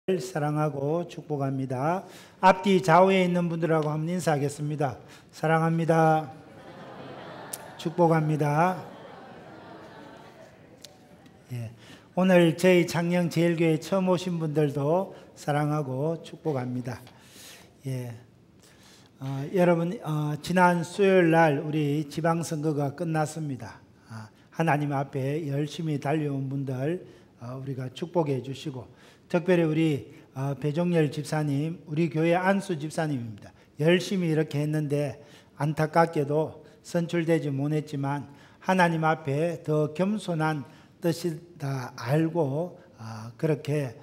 사랑하고 축복합니다. 앞뒤 좌우에 있는 분들하고 한번 인사하겠습니다. 사랑합니다. 축복합니다. 예, 오늘 저희 창녕제일교회 처음 오신 분들도 사랑하고 축복합니다. 예, 여러분 지난 수요일 날 우리 지방선거가 끝났습니다. 하나님 앞에 열심히 달려온 분들 우리가 축복해 주시고, 특별히 우리 배종열 집사님, 우리 교회 안수 집사님입니다. 열심히 이렇게 했는데 안타깝게도 선출되지 못했지만 하나님 앞에 더 겸손한 뜻이다 알고 그렇게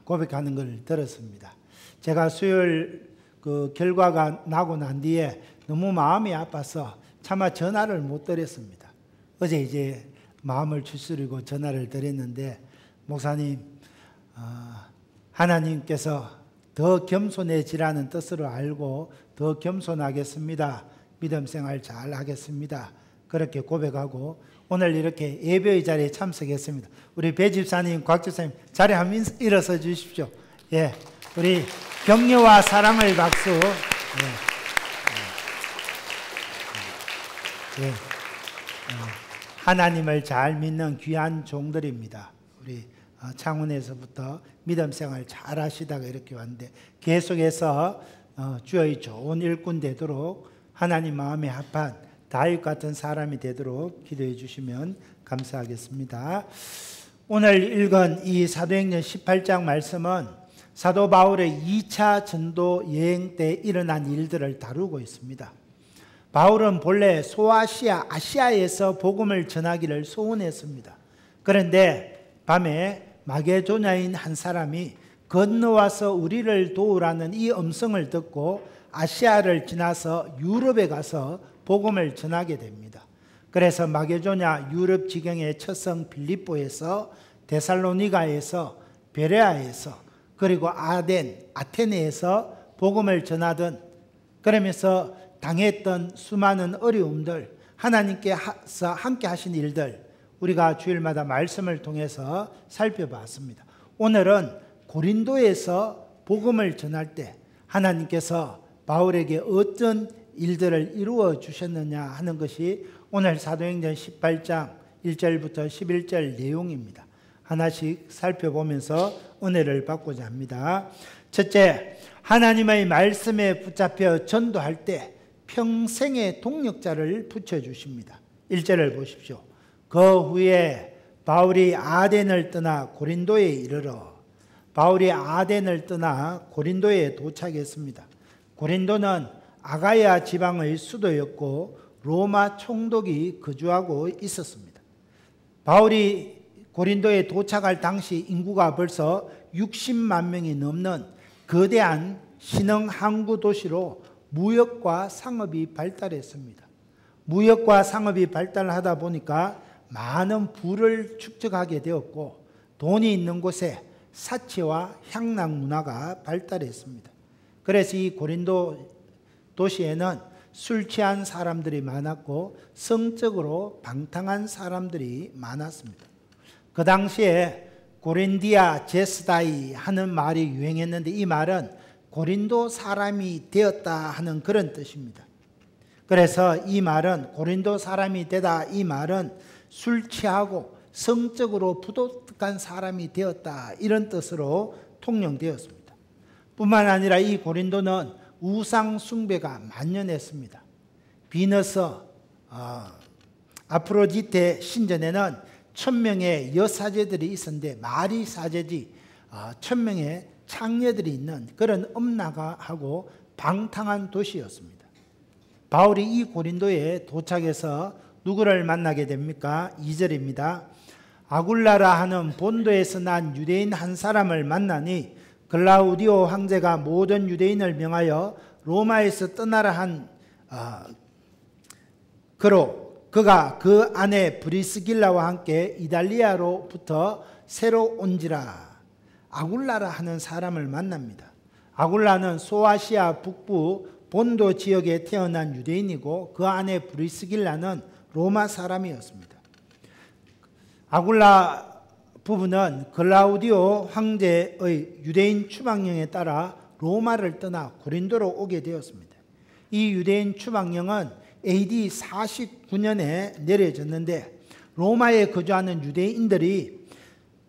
고백하는 걸 들었습니다. 제가 수요일 그 결과가 나고 난 뒤에 너무 마음이 아파서 차마 전화를 못 드렸습니다. 어제 이제 마음을 추스리고 전화를 드렸는데, 목사님, 하나님께서 더 겸손해지라는 뜻으로 알고 더 겸손하겠습니다. 믿음 생활 잘 하겠습니다. 그렇게 고백하고 오늘 이렇게 예배의 자리에 참석했습니다. 우리 배 집사님, 곽 집사님 자리 한번 일어서 주십시오. 예, 우리 격려와 사랑의 박수. 예. 하나님을 잘 믿는 귀한 종들입니다. 우리 창원에서부터 믿음 생활 잘 하시다가 이렇게 왔는데, 계속해서 주의 좋은 일꾼 되도록, 하나님 마음에 합한 다윗 같은 사람이 되도록 기도해 주시면 감사하겠습니다. 오늘 읽은 이 사도행전 18장 말씀은 사도 바울의 2차 전도 여행 때 일어난 일들을 다루고 있습니다. 바울은 본래 소아시아, 아시아에서 복음을 전하기를 소원했습니다. 그런데 밤에 마게도냐인 한 사람이 건너와서 우리를 도우라는 이 음성을 듣고 아시아를 지나서 유럽에 가서 복음을 전하게 됩니다. 그래서 마게도냐 유럽 지경의 첫성 빌립보에서, 데살로니가에서, 베레아에서, 그리고 아테네에서 복음을 전하던, 그러면서 당했던 수많은 어려움들, 하나님께서 함께 하신 일들 우리가 주일마다 말씀을 통해서 살펴봤습니다. 오늘은 고린도에서 복음을 전할 때 하나님께서 바울에게 어떤 일들을 이루어 주셨느냐 하는 것이 오늘 사도행전 18장 1절부터 11절 내용입니다. 하나씩 살펴보면서 은혜를 받고자 합니다. 첫째, 하나님의 말씀에 붙잡혀 전도할 때 평생의 동력자를 붙여주십니다. 1절을 보십시오. 그 후에 바울이 아덴을 떠나 고린도에 이르러, 바울이 아덴을 떠나 고린도에 도착했습니다. 고린도는 아가야 지방의 수도였고 로마 총독이 거주하고 있었습니다. 바울이 고린도에 도착할 당시 인구가 벌써 60만 명이 넘는 거대한 신흥 항구 도시로 무역과 상업이 발달했습니다. 무역과 상업이 발달하다 보니까 많은 부를 축적하게 되었고, 돈이 있는 곳에 사치와 향락 문화가 발달했습니다. 그래서 이 고린도 도시에는 술 취한 사람들이 많았고 성적으로 방탕한 사람들이 많았습니다. 그 당시에 고린디아 제스다이 하는 말이 유행했는데, 이 말은 고린도 사람이 되었다 하는 그런 뜻입니다. 그래서 이 말은, 고린도 사람이 되다, 이 말은 술 취하고 성적으로 부도덕한 사람이 되었다, 이런 뜻으로 통용되었습니다. 뿐만 아니라 이 고린도는 우상 숭배가 만연했습니다. 비너스, 아프로디테 신전에는 1000명의 여사제들이 있었는데 말이 사제지 1000명의 창녀들이 있는 그런 엄락하고 방탕한 도시였습니다. 바울이 이 고린도에 도착해서 누구를 만나게 됩니까? 2절입니다. 아굴라라 하는 본도에서 난 유대인 한 사람을 만나니, 글라우디오 황제가 모든 유대인을 명하여 로마에서 떠나라 한 그가 그 아내 브리스길라와 함께 이달리아로부터 새로 온지라. 아굴라라 하는 사람을 만납니다. 아굴라는 소아시아 북부 본도 지역에 태어난 유대인이고, 그 아내 브리스길라는 로마 사람이었습니다. 아굴라 부부는 글라우디오 황제의 유대인 추방령에 따라 로마를 떠나 고린도로 오게 되었습니다. 이 유대인 추방령은 AD 49년에 내려졌는데 로마에 거주하는 유대인들이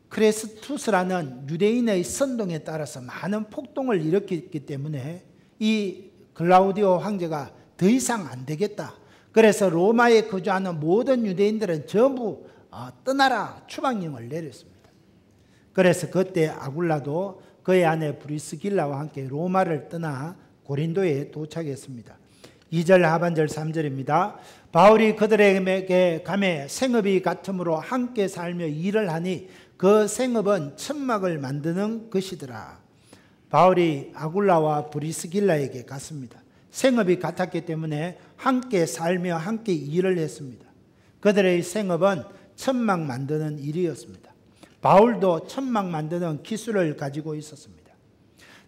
크레스투스라는 유대인의 선동에 따라서 많은 폭동을 일으켰기 때문에 이 글라우디오 황제가 더 이상 안 되겠다. 그래서 로마에 거주하는 모든 유대인들은 전부 떠나라 추방령을 내렸습니다. 그래서 그때 아굴라도 그의 아내 브리스길라와 함께 로마를 떠나 고린도에 도착했습니다. 2절 하반절 3절입니다. 바울이 그들에게 가매 생업이 같으므로 함께 살며 일을 하니 그 생업은 천막을 만드는 것이더라. 바울이 아굴라와 브리스길라에게 갔습니다. 생업이 같았기 때문에 함께 살며 함께 일을 했습니다. 그들의 생업은 천막 만드는 일이었습니다. 바울도 천막 만드는 기술을 가지고 있었습니다.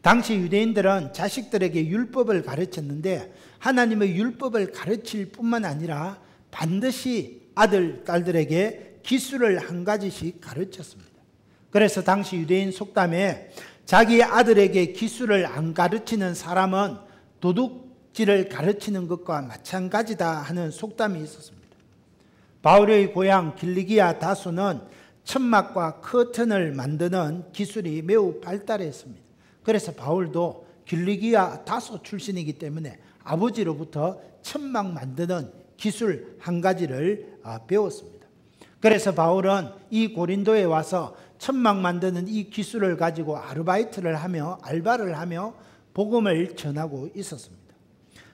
당시 유대인들은 자식들에게 율법을 가르쳤는데 하나님의 율법을 가르칠 뿐만 아니라 반드시 아들, 딸들에게 기술을 한 가지씩 가르쳤습니다. 그래서 당시 유대인 속담에 자기 아들에게 기술을 안 가르치는 사람은 도둑질을 가르치는 것과 마찬가지다 하는 속담이 있었습니다. 바울의 고향 길리기아 다소는 천막과 커튼을 만드는 기술이 매우 발달했습니다. 그래서 바울도 길리기아 다소 출신이기 때문에 아버지로부터 천막 만드는 기술 한 가지를 배웠습니다. 그래서 바울은 이 고린도에 와서 천막 만드는 이 기술을 가지고 아르바이트를 하며 알바를 하며 복음을 전하고 있었습니다.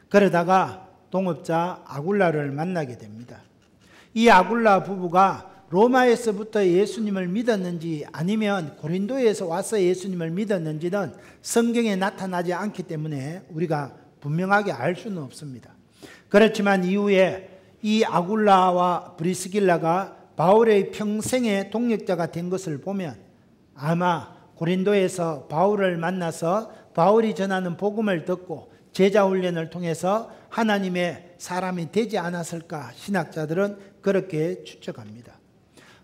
그러다가 동업자 아굴라를 만나게 됩니다. 이 아굴라 부부가 로마에서부터 예수님을 믿었는지 아니면 고린도에서 와서 예수님을 믿었는지는 성경에 나타나지 않기 때문에 우리가 분명하게 알 수는 없습니다. 그렇지만 이후에 이 아굴라와 브리스길라가 바울의 평생의 동역자가 된 것을 보면 아마 고린도에서 바울을 만나서 바울이 전하는 복음을 듣고 제자 훈련을 통해서 하나님의 사람이 되지 않았을까 신학자들은 그렇게 추측합니다.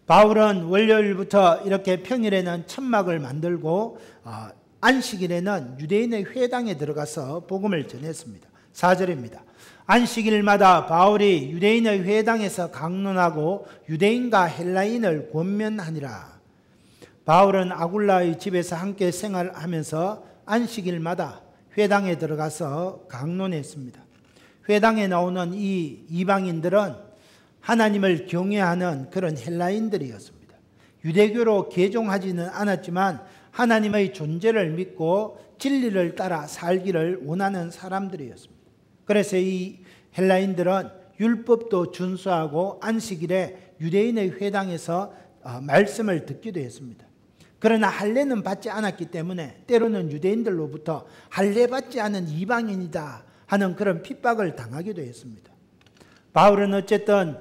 바울은 월요일부터 이렇게 평일에는 천막을 만들고 안식일에는 유대인의 회당에 들어가서 복음을 전했습니다. 4절입니다. 안식일마다 바울이 유대인의 회당에서 강론하고 유대인과 헬라인을 권면하니라. 바울은 아굴라의 집에서 함께 생활하면서 안식일마다 회당에 들어가서 강론했습니다. 회당에 나오는 이 이방인들은 하나님을 경외하는 그런 헬라인들이었습니다. 유대교로 개종하지는 않았지만 하나님의 존재를 믿고 진리를 따라 살기를 원하는 사람들이었습니다. 그래서 이 헬라인들은 율법도 준수하고 안식일에 유대인의 회당에서 말씀을 듣기도 했습니다. 그러나 할례는 받지 않았기 때문에 때로는 유대인들로부터 할례 받지 않은 이방인이다 하는 그런 핍박을 당하기도 했습니다. 바울은 어쨌든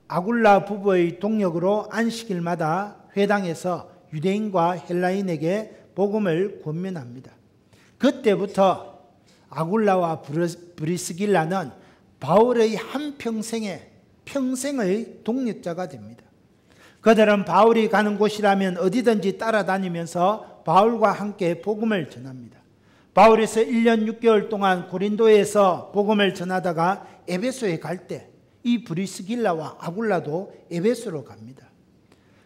아굴라 부부의 동력으로 안식일마다 회당에서 유대인과 헬라인에게 복음을 권면합니다. 그때부터 아굴라와 브리스길라는 바울의 평생의 동력자가 됩니다. 그들은 바울이 가는 곳이라면 어디든지 따라다니면서 바울과 함께 복음을 전합니다. 바울에서 1년 6개월 동안 고린도에서 복음을 전하다가 에베소에 갈 때 이 브리스길라와 아굴라도 에베소로 갑니다.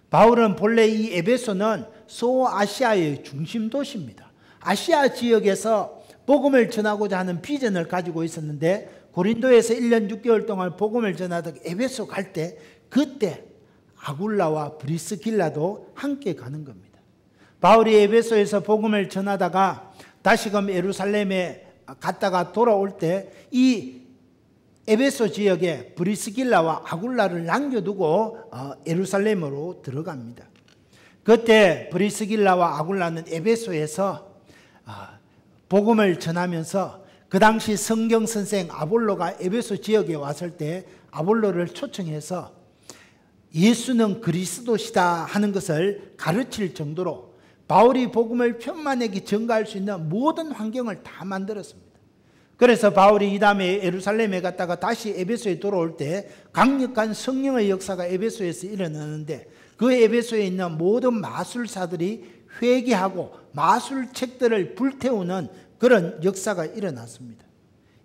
바울은 본래 이 에베소는 소아시아의 중심 도시입니다. 아시아 지역에서 복음을 전하고자 하는 비전을 가지고 있었는데 고린도에서 1년 6개월 동안 복음을 전하다가 에베소 갈 때 그때 아굴라와 브리스길라도 함께 가는 겁니다. 바울이 에베소에서 복음을 전하다가 다시금 예루살렘에 갔다가 돌아올 때 이 에베소 지역에 브리스길라와 아굴라를 남겨두고 예루살렘으로 들어갑니다. 그때 브리스길라와 아굴라는 에베소에서 복음을 전하면서 그 당시 성경 선생 아볼로가 에베소 지역에 왔을 때 아볼로를 초청해서 예수는 그리스도시다 하는 것을 가르칠 정도로 바울이 복음을 편만하게 전가할 수 있는 모든 환경을 다 만들었습니다. 그래서 바울이 이 다음에 예루살렘에 갔다가 다시 에베소에 돌아올 때 강력한 성령의 역사가 에베소에서 일어나는데 그 에베소에 있는 모든 마술사들이 회개하고 마술책들을 불태우는 그런 역사가 일어났습니다.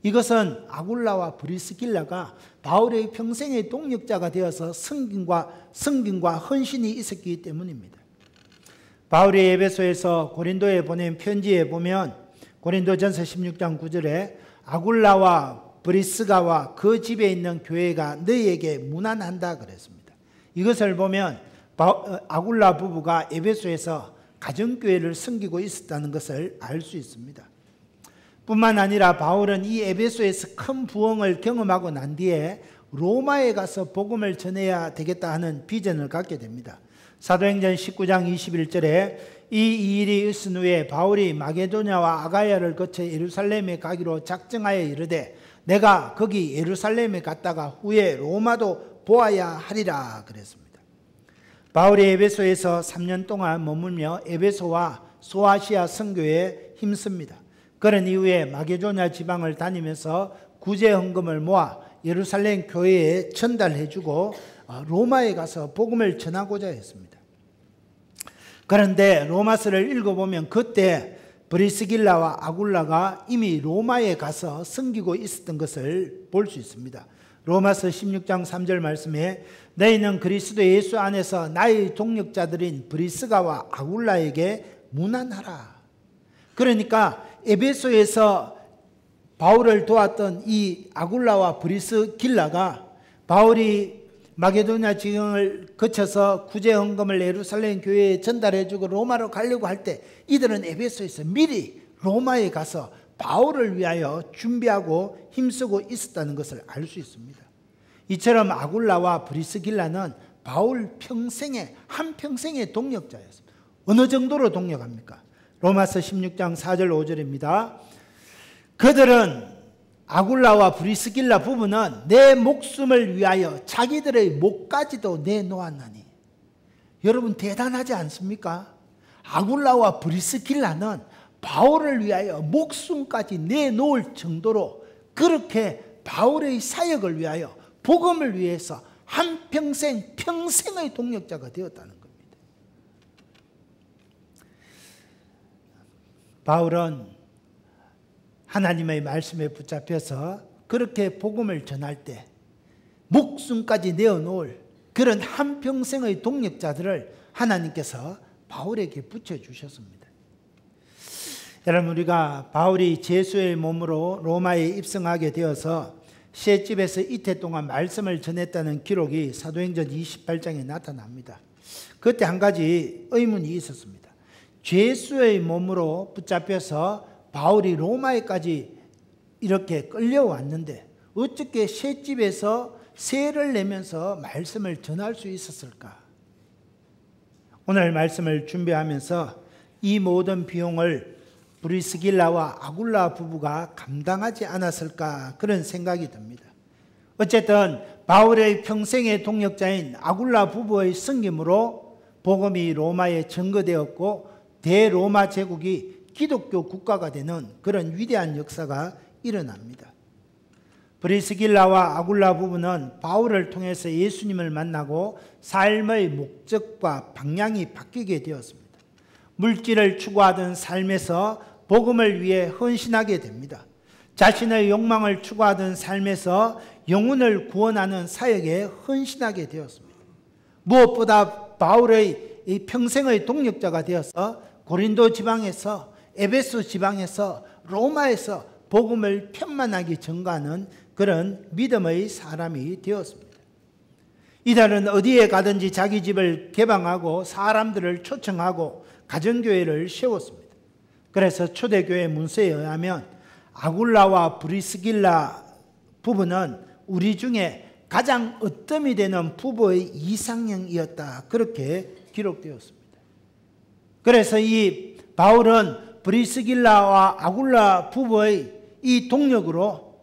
이것은 아굴라와 브리스길라가 바울의 평생의 동력자가 되어서 성김과 헌신이 있었기 때문입니다. 바울이 에베소에서 고린도에 보낸 편지에 보면 고린도전서 16장 9절에 아굴라와 브리스가와 그 집에 있는 교회가 너희에게 문안한다 그랬습니다. 이것을 보면 아굴라 부부가 에베소에서 가정교회를 섬기고 있었다는 것을 알 수 있습니다. 뿐만 아니라 바울은 이 에베소에서 큰 부흥을 경험하고 난 뒤에 로마에 가서 복음을 전해야 되겠다 하는 비전을 갖게 됩니다. 사도행전 19장 21절에 이 일이 있은 후에 바울이 마게도냐와 아가야를 거쳐 예루살렘에 가기로 작정하여 이르되 내가 거기 예루살렘에 갔다가 후에 로마도 보아야 하리라 그랬습니다. 바울이 에베소에서 3년 동안 머물며 에베소와 소아시아 선교에 힘씁니다. 그런 이후에 마게도냐 지방을 다니면서 구제 헌금을 모아 예루살렘 교회에 전달해주고 로마에 가서 복음을 전하고자 했습니다. 그런데 로마서를 읽어보면 그때 브리스길라와 아굴라가 이미 로마에 가서 섬기고 있었던 것을 볼 수 있습니다. 로마서 16장 3절 말씀에 너희는 그리스도 예수 안에서 나의 동력자들인 브리스가와 아굴라에게 문안하라. 그러니까 에베소에서 바울을 도왔던 이 아굴라와 브리스길라가 바울이 마게도냐 지경을 거쳐서 구제 헌금을 예루살렘 교회에 전달해주고 로마로 가려고 할 때 이들은 에베소에서 미리 로마에 가서 바울을 위하여 준비하고 힘쓰고 있었다는 것을 알 수 있습니다. 이처럼 아굴라와 브리스길라는 바울 한평생의 동력자였습니다. 어느 정도로 동력합니까? 로마서 16장 4절 5절입니다. 그들은 아굴라와 브리스길라 부부는 내 목숨을 위하여 자기들의 목까지도 내놓았나니. 여러분 대단하지 않습니까? 아굴라와 브리스길라는 바울을 위하여 목숨까지 내놓을 정도로 그렇게 바울의 사역을 위하여 복음을 위해서 평생의 동력자가 되었다는 겁니다. 바울은 하나님의 말씀에 붙잡혀서 그렇게 복음을 전할 때 목숨까지 내어놓을 그런 한평생의 동력자들을 하나님께서 바울에게 붙여주셨습니다. 여러분, 우리가 바울이 제수의 몸으로 로마에 입성하게 되어서 셋집에서 이태 동안 말씀을 전했다는 기록이 사도행전 28장에 나타납니다. 그때 한 가지 의문이 있었습니다. 제수의 몸으로 붙잡혀서 바울이 로마에까지 이렇게 끌려왔는데 어떻게 셋집에서 세를 내면서 말씀을 전할 수 있었을까? 오늘 말씀을 준비하면서 이 모든 비용을 브리스길라와 아굴라 부부가 감당하지 않았을까 그런 생각이 듭니다. 어쨌든 바울의 평생의 동력자인 아굴라 부부의 섬김으로 복음이 로마에 전거되었고 대로마 제국이 기독교 국가가 되는 그런 위대한 역사가 일어납니다. 브리스길라와 아굴라 부부는 바울을 통해서 예수님을 만나고 삶의 목적과 방향이 바뀌게 되었습니다. 물질을 추구하던 삶에서 복음을 위해 헌신하게 됩니다. 자신의 욕망을 추구하던 삶에서 영혼을 구원하는 사역에 헌신하게 되었습니다. 무엇보다 바울의 이 평생의 동력자가 되어서 고린도 지방에서 에베소 지방에서 로마에서 복음을 편만하게 전가하는 그런 믿음의 사람이 되었습니다. 이들은 어디에 가든지 자기 집을 개방하고 사람들을 초청하고 가정교회를 세웠습니다. 그래서 초대교회 문서에 의하면 아굴라와 브리스길라 부부는 우리 중에 가장 으뜸이 되는 부부의 이상형이었다. 그렇게 기록되었습니다. 그래서 이 바울은 브리스길라와 아굴라 부부의 이 동력으로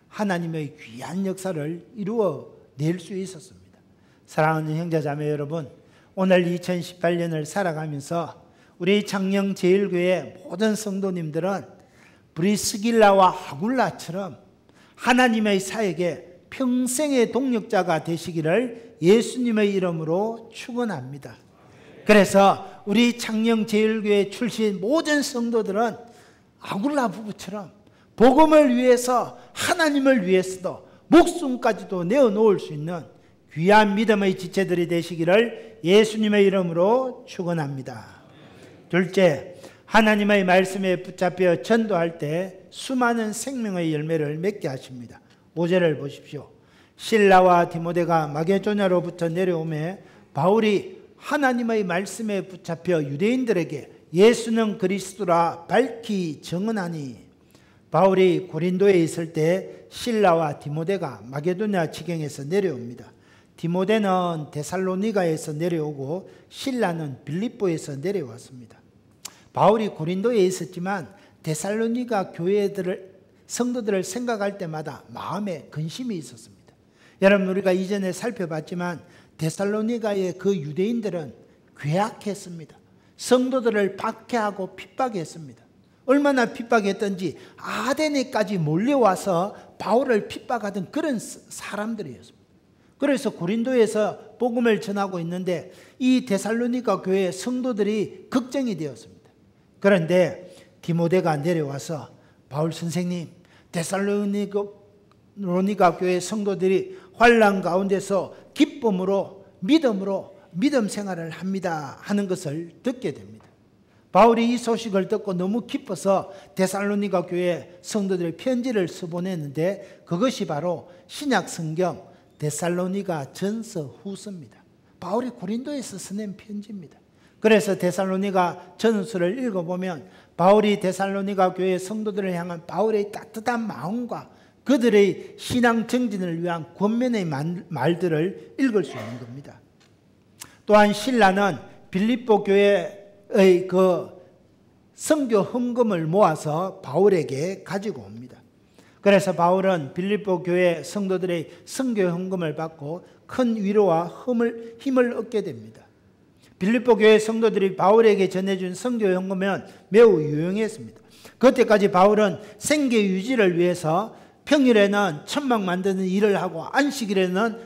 하나님의 귀한 역사를 이루어낼 수 있었습니다. 사랑하는 형제자매 여러분, 오늘 2018년을 살아가면서 우리 창녕제일교회 모든 성도님들은 브리스길라와 아굴라처럼 하나님의 사역에 평생의 동력자가 되시기를 예수님의 이름으로 축원합니다. 그래서 우리 창녕제일교회 출신 모든 성도들은 아굴라 부부처럼 복음을 위해서, 하나님을 위해서도 목숨까지도 내어놓을 수 있는 귀한 믿음의 지체들이 되시기를 예수님의 이름으로 축원합니다. 둘째, 하나님의 말씀에 붙잡혀 전도할 때 수많은 생명의 열매를 맺게 하십니다. 5절을 보십시오. 실라와 디모데가 마게도냐로부터 내려오매 바울이 하나님의 말씀에 붙잡혀 유대인들에게 예수는 그리스도라 밝히 증언하니, 바울이 고린도에 있을 때 실라와 디모데가 마게도냐 지경에서 내려옵니다. 디모데는 데살로니가에서 내려오고 실라는 빌립보에서 내려왔습니다. 바울이 고린도에 있었지만 데살로니가 성도들을 생각할 때마다 마음에 근심이 있었습니다. 여러분, 우리가 이전에 살펴봤지만 데살로니가의 그 유대인들은 괴악했습니다. 성도들을 박해하고 핍박했습니다. 얼마나 핍박했던지 아데네까지 몰려와서 바울을 핍박하던 그런 사람들이었습니다. 그래서 고린도에서 복음을 전하고 있는데 이 데살로니가 교회 성도들이 걱정이 되었습니다. 그런데 디모데가 내려와서 바울 선생님, 데살로니가 교회 성도들이 환난 가운데서 기쁨으로 믿음으로 믿음 생활을 합니다 하는 것을 듣게 됩니다. 바울이 이 소식을 듣고 너무 기뻐서 데살로니가 교회 성도들 편지를 써보냈는데 그것이 바로 신약 성경 데살로니가 전서 후서입니다. 바울이 고린도에서 써낸 편지입니다. 그래서 데살로니가 전서를 읽어보면 바울이 데살로니가 교회 성도들을 향한 바울의 따뜻한 마음과 그들의 신앙 정진을 위한 권면의 말들을 읽을 수 있는 겁니다. 또한 실라는 빌립보 교회의 그 선교 헌금을 모아서 바울에게 가지고 옵니다. 그래서 바울은 빌립보 교회 성도들의 선교 헌금을 받고 큰 위로와 힘을 얻게 됩니다. 빌립보 교회 성도들이 바울에게 전해준 선교 헌금은 매우 유용했습니다. 그때까지 바울은 생계 유지를 위해서 평일에는 천막 만드는 일을 하고 안식일에는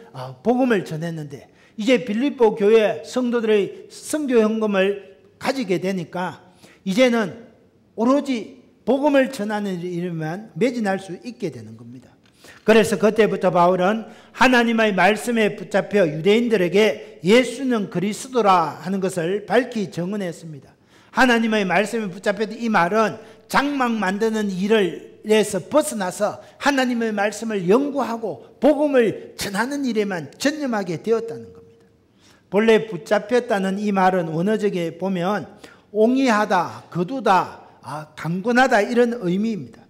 복음을 전했는데 이제 빌립보 교회 성도들의 선교 헌금을 가지게 되니까 이제는 오로지 복음을 전하는 일에만 매진할 수 있게 되는 겁니다. 그래서 그때부터 바울은 하나님의 말씀에 붙잡혀 유대인들에게 예수는 그리스도라 하는 것을 밝히 증언했습니다. 하나님의 말씀에 붙잡혔던 이 말은 장막 만드는 일에서 벗어나서 하나님의 말씀을 연구하고 복음을 전하는 일에만 전념하게 되었다는 겁니다. 본래 붙잡혔다는 이 말은 원어적에 보면 옹이하다, 거두다, 강권하다 이런 의미입니다.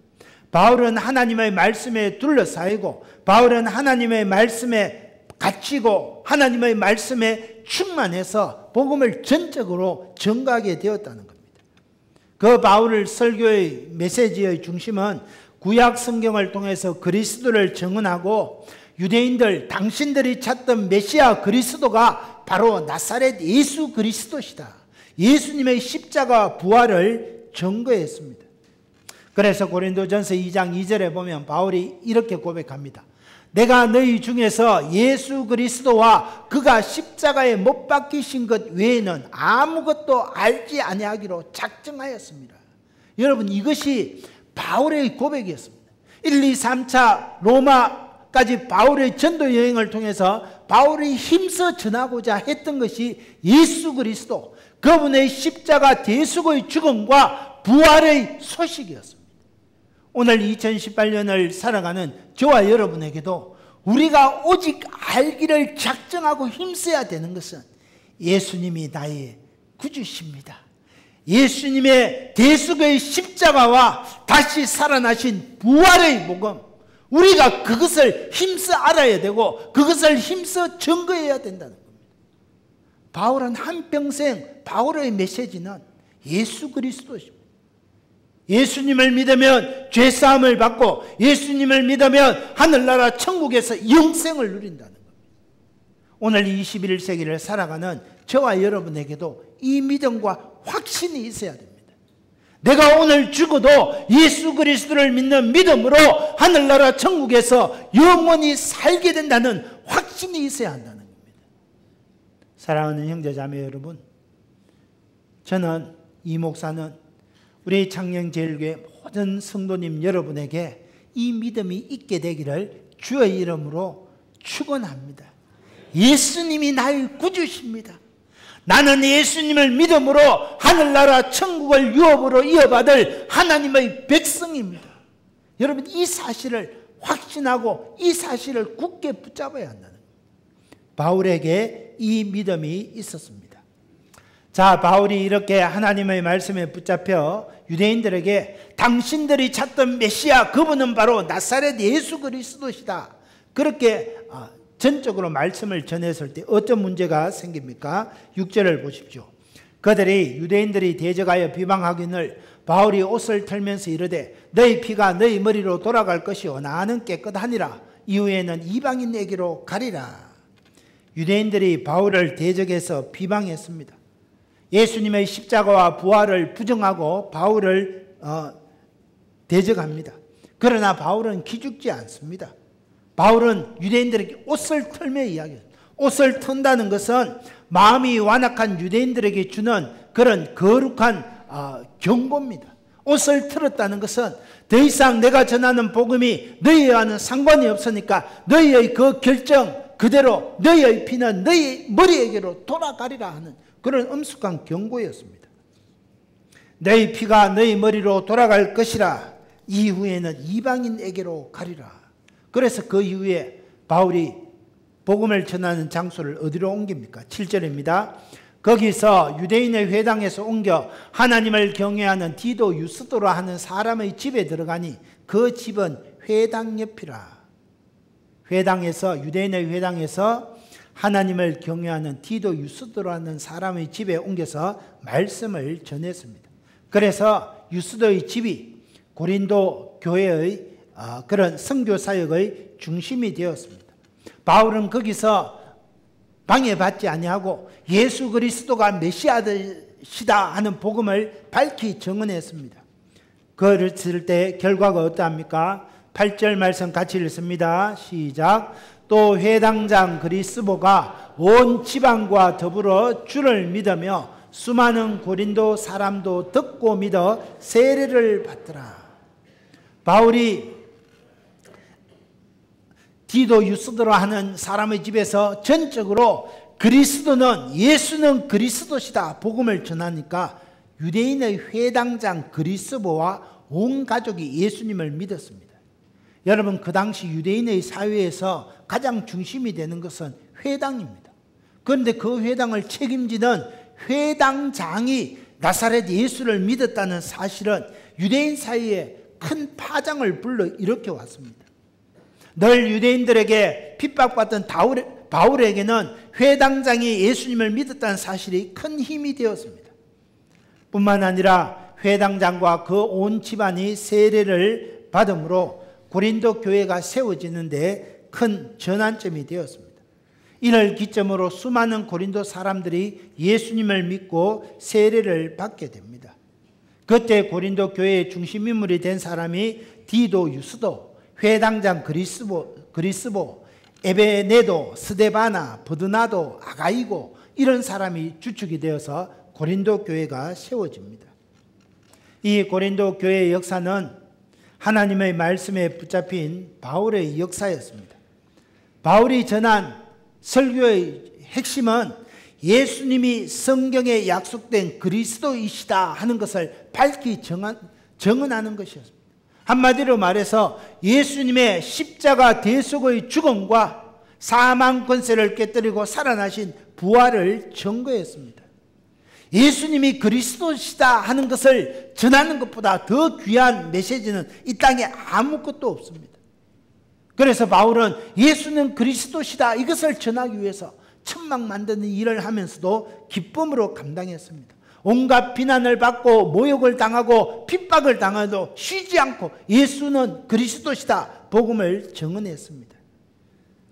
바울은 하나님의 말씀에 둘러싸이고 바울은 하나님의 말씀에 갇히고 하나님의 말씀에 충만해서 복음을 전적으로 전가하게 되었다는 겁니다. 그 바울의 설교의 메시지의 중심은 구약 성경을 통해서 그리스도를 증언하고 유대인들 당신들이 찾던 메시아 그리스도가 바로 나사렛 예수 그리스도시다. 예수님의 십자가 부활을 증거했습니다. 그래서 고린도전서 2장 2절에 보면 바울이 이렇게 고백합니다. 내가 너희 중에서 예수 그리스도와 그가 십자가에 못 박히신 것 외에는 아무것도 알지 아니하기로 작정하였습니다. 여러분, 이것이 바울의 고백이었습니다. 1, 2, 3차 로마까지 바울의 전도 여행을 통해서 바울이 힘써 전하고자 했던 것이 예수 그리스도, 그분의 십자가 대속의 죽음과 부활의 소식이었습니다. 오늘 2018년을 살아가는 저와 여러분에게도 우리가 오직 알기를 작정하고 힘써야 되는 것은 예수님이 나의 구주십니다. 예수님의 대속의 십자가와 다시 살아나신 부활의 복음, 우리가 그것을 힘써 알아야 되고 그것을 힘써 증거해야 된다는 겁니다. 바울은 한평생 바울의 메시지는 예수 그리스도십니다. 예수님을 믿으면 죄사함을 받고 예수님을 믿으면 하늘나라 천국에서 영생을 누린다는 겁니다. 오늘 21세기를 살아가는 저와 여러분에게도 이 믿음과 확신이 있어야 됩니다. 내가 오늘 죽어도 예수 그리스도를 믿는 믿음으로 하늘나라 천국에서 영원히 살게 된다는 확신이 있어야 한다는 겁니다. 사랑하는 형제자매 여러분, 저는 이 목사는 우리 창녕제일교회 모든 성도님 여러분에게 이 믿음이 있게 되기를 주의 이름으로 축원합니다. 예수님이 나의 구주십니다. 나는 예수님을 믿음으로 하늘나라 천국을 유업으로 이어받을 하나님의 백성입니다. 여러분, 이 사실을 확신하고 이 사실을 굳게 붙잡아야 한다는 거예요. 바울에게 이 믿음이 있었습니다. 자, 바울이 이렇게 하나님의 말씀에 붙잡혀 유대인들에게 당신들이 찾던 메시아, 그분은 바로 나사렛 예수 그리스도시다, 그렇게 전적으로 말씀을 전했을 때 어떤 문제가 생깁니까? 6절을 보십시오. 그들이 유대인들이 대적하여 비방하기를 바울이 옷을 털면서 이르되 너희 피가 너희 머리로 돌아갈 것이요 나는 깨끗하니라. 이후에는 이방인에게로 가리라. 유대인들이 바울을 대적해서 비방했습니다. 예수님의 십자가와 부활을 부정하고 바울을 대적합니다. 그러나 바울은 기죽지 않습니다. 바울은 유대인들에게 옷을 털며 이야기해요. 옷을 턴다는 것은 마음이 완악한 유대인들에게 주는 그런 거룩한 경고입니다. 옷을 털었다는 것은 더 이상 내가 전하는 복음이 너희와는 상관이 없으니까 너희의 그 결정 그대로 너희의 피는 너희 머리에게로 돌아가리라 하는 그런 엄숙한 경고였습니다. 너희 피가 너희 머리로 돌아갈 것이라. 이후에는 이방인에게로 가리라. 그래서 그 이후에 바울이 복음을 전하는 장소를 어디로 옮깁니까? 7절입니다. 거기서 유대인의 회당에서 옮겨 하나님을 경외하는 디도 유스도라 하는 사람의 집에 들어가니 그 집은 회당 옆이라. 회당에서, 유대인의 회당에서 하나님을 경외하는 디도 유스도라는 사람의 집에 옮겨서 말씀을 전했습니다. 그래서 유스도의 집이 고린도 교회의 그런 선교 사역의 중심이 되었습니다. 바울은 거기서 방해받지 아니하고 예수 그리스도가 메시아시다 하는 복음을 밝히 증언했습니다. 그랬을 때 결과가 어떠합니까? 8절 말씀 같이 읽습니다. 시작. 또 회당장 그리스보가 온 지방과 더불어 주를 믿으며 수많은 고린도 사람도 듣고 믿어 세례를 받더라. 바울이 디도 유스도라 하는 사람의 집에서 전적으로 그리스도는, 예수는 그리스도시다 복음을 전하니까 유대인의 회당장 그리스보와 온 가족이 예수님을 믿었습니다. 여러분, 그 당시 유대인의 사회에서 가장 중심이 되는 것은 회당입니다. 그런데 그 회당을 책임지는 회당장이 나사렛 예수를 믿었다는 사실은 유대인 사이에 큰 파장을 불러 일으켜 왔습니다. 늘 유대인들에게 핍박받던 바울에게는 회당장이 예수님을 믿었다는 사실이 큰 힘이 되었습니다. 뿐만 아니라 회당장과 그 온 집안이 세례를 받음으로 고린도 교회가 세워지는데 큰 전환점이 되었습니다. 이를 기점으로 수많은 고린도 사람들이 예수님을 믿고 세례를 받게 됩니다. 그때 고린도 교회의 중심 인물이 된 사람이 디도 유스도, 회당장 그리스보, 에베네도, 스데바나, 버드나도, 아가이고, 이런 사람이 주축이 되어서 고린도 교회가 세워집니다. 이 고린도 교회의 역사는 하나님의 말씀에 붙잡힌 바울의 역사였습니다. 바울이 전한 설교의 핵심은 예수님이 성경에 약속된 그리스도이시다 하는 것을 밝히 정언하는 것이었습니다. 한마디로 말해서 예수님의 십자가 대속의 죽음과 사망 권세를 깨뜨리고 살아나신 부활을 증거했습니다. 예수님이 그리스도시다 하는 것을 전하는 것보다 더 귀한 메시지는 이 땅에 아무것도 없습니다. 그래서 바울은 예수는 그리스도시다 이것을 전하기 위해서 천막 만드는 일을 하면서도 기쁨으로 감당했습니다. 온갖 비난을 받고 모욕을 당하고 핍박을 당해도 쉬지 않고 예수는 그리스도시다 복음을 증언했습니다.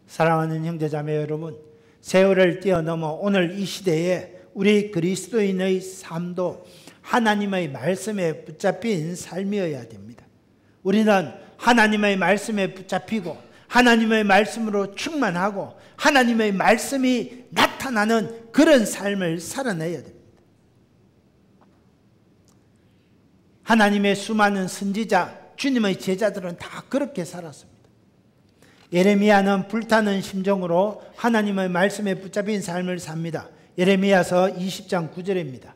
사랑하는 형제자매 여러분, 세월을 뛰어넘어 오늘 이 시대에 우리 그리스도인의 삶도 하나님의 말씀에 붙잡힌 삶이어야 됩니다. 우리는 하나님의 말씀에 붙잡히고 하나님의 말씀으로 충만하고 하나님의 말씀이 나타나는 그런 삶을 살아내야 됩니다. 하나님의 수많은 선지자, 주님의 제자들은 다 그렇게 살았습니다. 예레미야는 불타는 심정으로 하나님의 말씀에 붙잡힌 삶을 삽니다. 예레미야서 20장 9절입니다.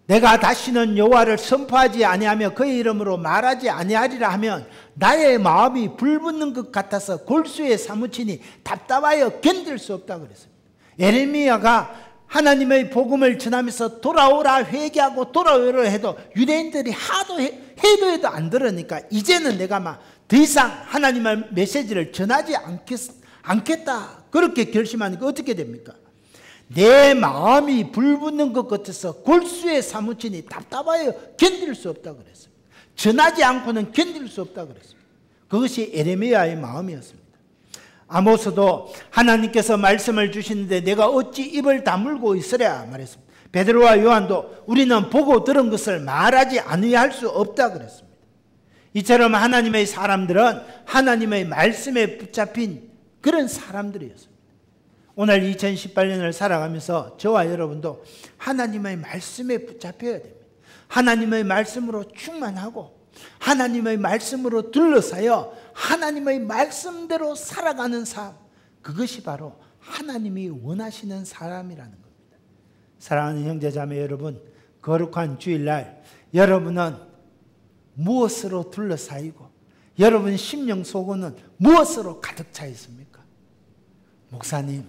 내가 다시는 여호와를 선포하지 아니하며 그의 이름으로 말하지 아니하리라 하면 나의 마음이 불붙는 것 같아서 골수에 사무치니 답답하여 견딜 수 없다고 그랬습니다. 예레미야가 하나님의 복음을 전하면서 돌아오라 회개하고 돌아오라 해도 유대인들이 하도 해도 안 들으니까 이제는 내가 막 더 이상 하나님의 메시지를 전하지 않겠다 그렇게 결심하니까 어떻게 됩니까? 내 마음이 불붙는 것 같아서 골수에 사무치니 답답하여 견딜 수 없다고 그랬습니다. 전하지 않고는 견딜 수 없다고 그랬습니다. 그것이 예레미야의 마음이었습니다. 아모스도 하나님께서 말씀을 주시는데 내가 어찌 입을 다물고 있으랴 말했습니다. 베드로와 요한도 우리는 보고 들은 것을 말하지 아니할 수 없다 그랬습니다. 이처럼 하나님의 사람들은 하나님의 말씀에 붙잡힌 그런 사람들이었습니다. 오늘 2018년을 살아가면서 저와 여러분도 하나님의 말씀에 붙잡혀야 됩니다. 하나님의 말씀으로 충만하고 하나님의 말씀으로 둘러싸여 하나님의 말씀대로 살아가는 삶, 그것이 바로 하나님이 원하시는 사람이라는 겁니다. 사랑하는 형제자매 여러분, 거룩한 주일날 여러분은 무엇으로 둘러싸이고 여러분 심령 속에는 무엇으로 가득 차 있습니까? 목사님,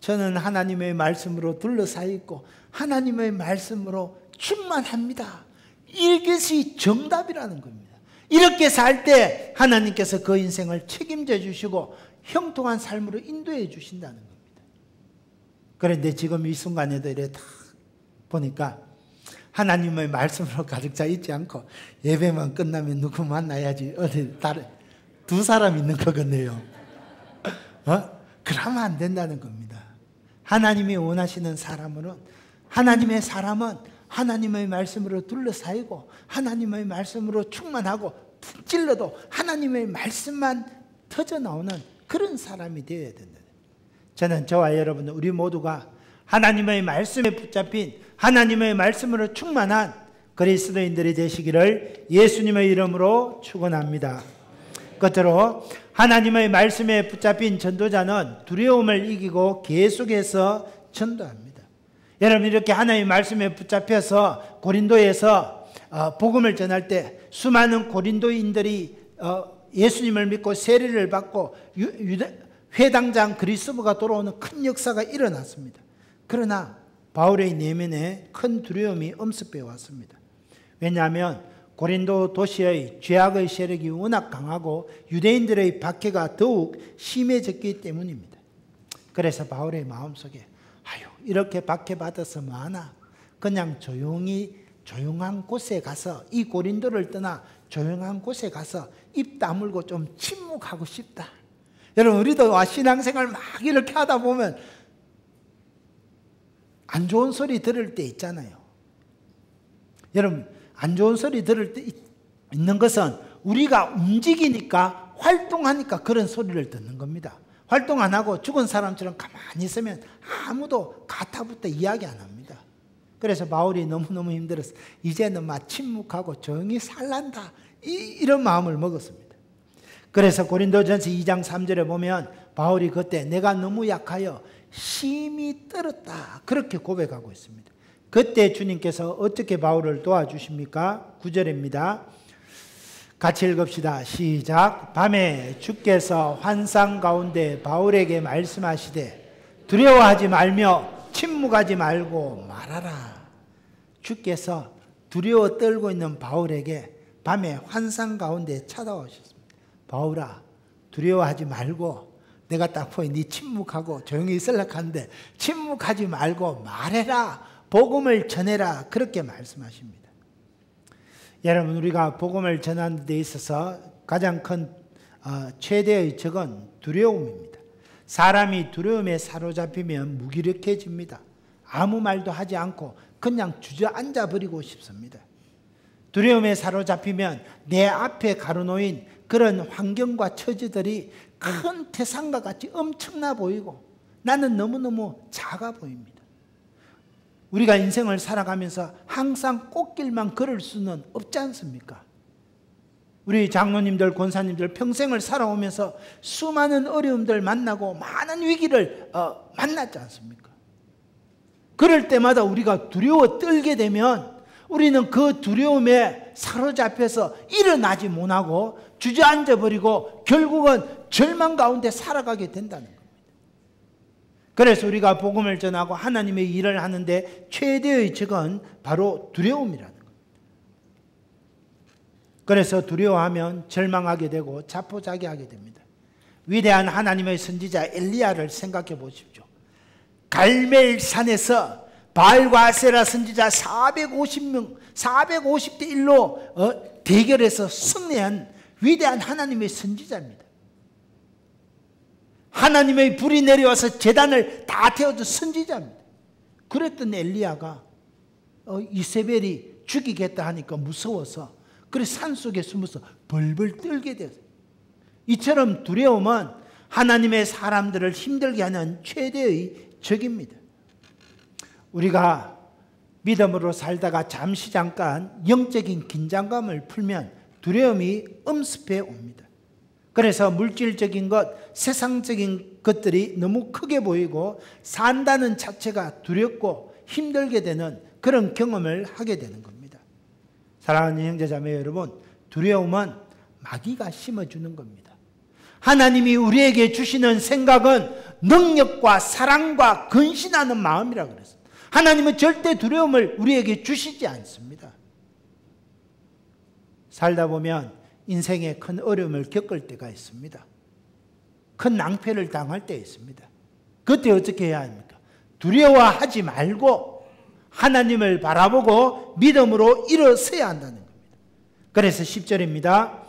저는 하나님의 말씀으로 둘러싸여 있고 하나님의 말씀으로 충만합니다. 이것이 정답이라는 겁니다. 이렇게 살 때 하나님께서 그 인생을 책임져 주시고 형통한 삶으로 인도해 주신다는 겁니다. 그런데 지금 이 순간에도 이래 다 보니까 하나님의 말씀으로 가득 차 있지 않고 예배만 끝나면 누구 만나야지 어디 다른 두 사람 있는 거겠네요. 그러면 안 된다는 겁니다. 하나님이 원하시는 사람은 하나님의 사람은 하나님의 말씀으로 둘러싸이고 하나님의 말씀으로 충만하고 푹 찔러도 하나님의 말씀만 터져 나오는 그런 사람이 되어야 된다. 저는 저와 여러분 우리 모두가 하나님의 말씀에 붙잡힌 하나님의 말씀으로 충만한 그리스도인들이 되시기를 예수님의 이름으로 축원합니다. 끝으로 하나님의 말씀에 붙잡힌 전도자는 두려움을 이기고 계속해서 전도합니다. 여러분 이렇게 하나님의 말씀에 붙잡혀서 고린도에서 복음을 전할 때 수많은 고린도인들이 예수님을 믿고 세례를 받고 회당장 그리스도가 돌아오는 큰 역사가 일어났습니다. 그러나 바울의 내면에 큰 두려움이 엄습해 왔습니다. 왜냐하면 고린도 도시의 죄악의 세력이 워낙 강하고 유대인들의 박해가 더욱 심해졌기 때문입니다. 그래서 바울의 마음속에 이렇게 박해받아서 뭐하나 그냥 조용한 곳에 가서 이 고린도를 떠나 조용한 곳에 가서 입 다물고 좀 침묵하고 싶다. 여러분 우리도 신앙생활 막 이렇게 하다 보면 안 좋은 소리 들을 때 있잖아요. 여러분 안 좋은 소리 들을 때 있는 것은 우리가 움직이니까 활동하니까 그런 소리를 듣는 겁니다. 활동 안 하고 죽은 사람처럼 가만히 있으면 아무도 가타부터 이야기 안 합니다. 그래서 바울이 너무너무 힘들어서 이제는 막 침묵하고 조용히 살란다 이런 마음을 먹었습니다. 그래서 고린도전서 2장 3절에 보면 바울이 그때 내가 너무 약하여 심히 떨었다 그렇게 고백하고 있습니다. 그때 주님께서 어떻게 바울을 도와주십니까? 9절입니다. 같이 읽읍시다. 시작. 밤에 주께서 환상 가운데 바울에게 말씀하시되 두려워하지 말며 침묵하지 말고 말하라. 주께서 두려워 떨고 있는 바울에게 밤에 환상 가운데 찾아오셨습니다. 바울아 두려워하지 말고 내가 딱 보니 네 침묵하고 조용히 있으려고 하는데 침묵하지 말고 말해라. 복음을 전해라. 그렇게 말씀하십니다. 여러분 우리가 복음을 전하는 데 있어서 가장 큰 최대의 적은 두려움입니다. 사람이 두려움에 사로잡히면 무기력해집니다. 아무 말도 하지 않고 그냥 주저앉아 버리고 싶습니다. 두려움에 사로잡히면 내 앞에 가로놓인 그런 환경과 처지들이 큰 태산과 같이 엄청나 보이고 나는 너무너무 작아 보입니다. 우리가 인생을 살아가면서 항상 꽃길만 걸을 수는 없지 않습니까? 우리 장로님들, 권사님들 평생을 살아오면서 수많은 어려움들 만나고 많은 위기를 만났지 않습니까? 그럴 때마다 우리가 두려워 떨게 되면 우리는 그 두려움에 사로잡혀서 일어나지 못하고 주저앉아 버리고 결국은 절망 가운데 살아가게 된다는 겁니다. 그래서 우리가 복음을 전하고 하나님의 일을 하는데 최대의 적은 바로 두려움이라는 겁니다. 그래서 두려워하면 절망하게 되고 자포자기하게 됩니다. 위대한 하나님의 선지자 엘리야를 생각해 보십시오. 갈멜산에서 바알과 아세라 선지자 450대 1로 대결해서 승리한 위대한 하나님의 선지자입니다. 하나님의 불이 내려와서 제단을 다 태워준 선지자입니다. 그랬던 엘리야가 이세벨이 죽이겠다 하니까 무서워서 그래서 산속에 숨어서 벌벌 떨게 되었어요. 이처럼 두려움은 하나님의 사람들을 힘들게 하는 최대의 적입니다. 우리가 믿음으로 살다가 잠시 잠깐 영적인 긴장감을 풀면 두려움이 엄습해 옵니다. 그래서 물질적인 것, 세상적인 것들이 너무 크게 보이고 산다는 자체가 두렵고 힘들게 되는 그런 경험을 하게 되는 겁니다. 사랑하는 형제자매 여러분, 두려움은 마귀가 심어주는 겁니다. 하나님이 우리에게 주시는 생각은 능력과 사랑과 근신하는 마음이라고 그랬어요. 하나님은 절대 두려움을 우리에게 주시지 않습니다. 살다 보면 인생에 큰 어려움을 겪을 때가 있습니다. 큰 낭패를 당할 때 있습니다. 그때 어떻게 해야 합니까? 두려워하지 말고 하나님을 바라보고 믿음으로 일어서야 한다는 겁니다. 그래서 10절입니다.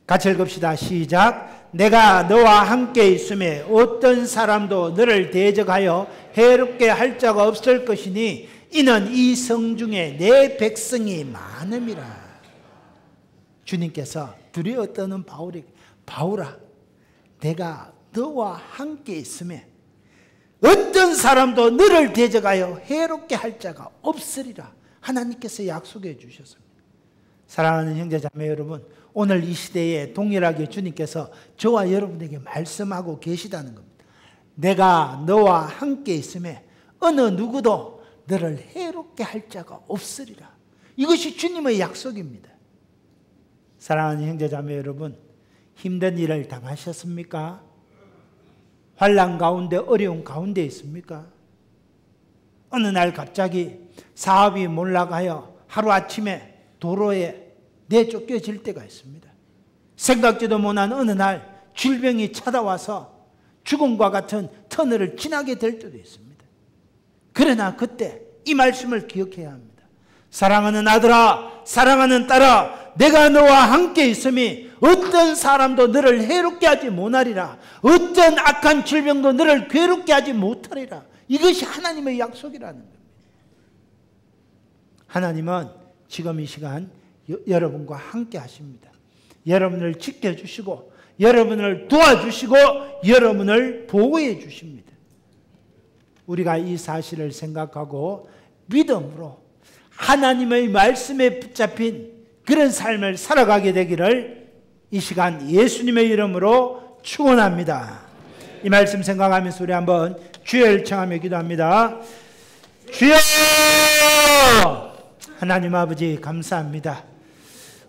같이 읽읍시다. 시작. 내가 너와 함께 있음에 어떤 사람도 너를 대적하여 해롭게 할 자가 없을 것이니 이는 이 성중에 내 백성이 많음이라. 주님께서 두려워 떠는 바울에게, 바울아, 내가 너와 함께 있음에 어떤 사람도 너를 대적하여 해롭게 할 자가 없으리라. 하나님께서 약속해 주셨습니다. 사랑하는 형제자매 여러분, 오늘 이 시대에 동일하게 주님께서 저와 여러분에게 말씀하고 계시다는 겁니다. 내가 너와 함께 있음에 어느 누구도 너를 해롭게 할 자가 없으리라. 이것이 주님의 약속입니다. 사랑하는 형제자매 여러분, 힘든 일을 당하셨습니까? 환난 가운데, 어려운 가운데 있습니까? 어느 날 갑자기 사업이 몰락하여 하루아침에 도로에 내쫓겨질 때가 있습니다. 생각지도 못한 어느 날 질병이 찾아와서 죽음과 같은 터널을 지나게 될 때도 있습니다. 그러나 그때 이 말씀을 기억해야 합니다. 사랑하는 아들아, 사랑하는 딸아, 내가 너와 함께 있음이 어떤 사람도 너를 해롭게 하지 못하리라. 어떤 악한 질병도 너를 괴롭게 하지 못하리라. 이것이 하나님의 약속이라는 겁니다. 하나님은 지금 이 시간 여러분과 함께 하십니다. 여러분을 지켜주시고 여러분을 도와주시고 여러분을 보호해 주십니다. 우리가 이 사실을 생각하고 믿음으로 하나님의 말씀에 붙잡힌 그런 삶을 살아가게 되기를 이 시간 예수님의 이름으로 축원합니다. 이 말씀 생각하면서 우리 한번 주여 청하며 기도합니다. 주여! 하나님 아버지 감사합니다.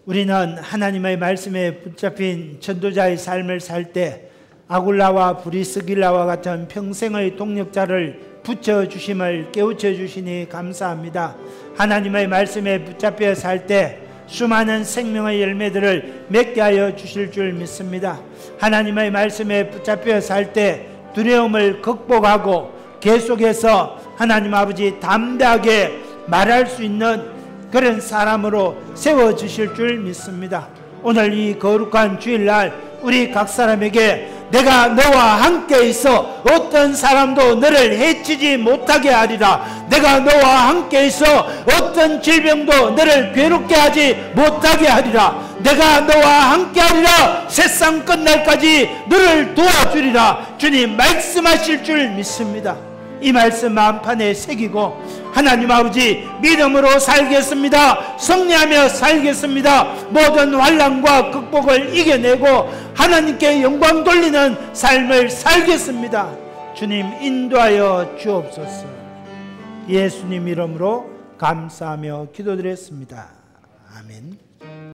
우리는 하나님의 말씀에 붙잡힌 전도자의 삶을 살 때 아굴라와 브리스길라와 같은 평생의 동력자를 붙여주심을 깨우쳐 주시니 감사합니다. 하나님의 말씀에 붙잡혀 살 때 수많은 생명의 열매들을 맺게 하여 주실 줄 믿습니다. 하나님의 말씀에 붙잡혀 살 때 두려움을 극복하고 계속해서 하나님 아버지 담대하게 말할 수 있는 그런 사람으로 세워주실 줄 믿습니다. 오늘 이 거룩한 주일날 우리 각 사람에게 내가 너와 함께 있어 어떤 사람도 너를 해치지 못하게 하리라. 내가 너와 함께 있어 어떤 질병도 너를 괴롭게 하지 못하게 하리라. 내가 너와 함께 하리라. 세상 끝날까지 너를 도와주리라. 주님 말씀하실 줄 믿습니다. 이 말씀 마음판에 새기고 하나님 아버지 믿음으로 살겠습니다. 승리하며 살겠습니다. 모든 환난과 극복을 이겨내고 하나님께 영광 돌리는 삶을 살겠습니다. 주님 인도하여 주옵소서. 예수님 이름으로 감사하며 기도드렸습니다. 아멘.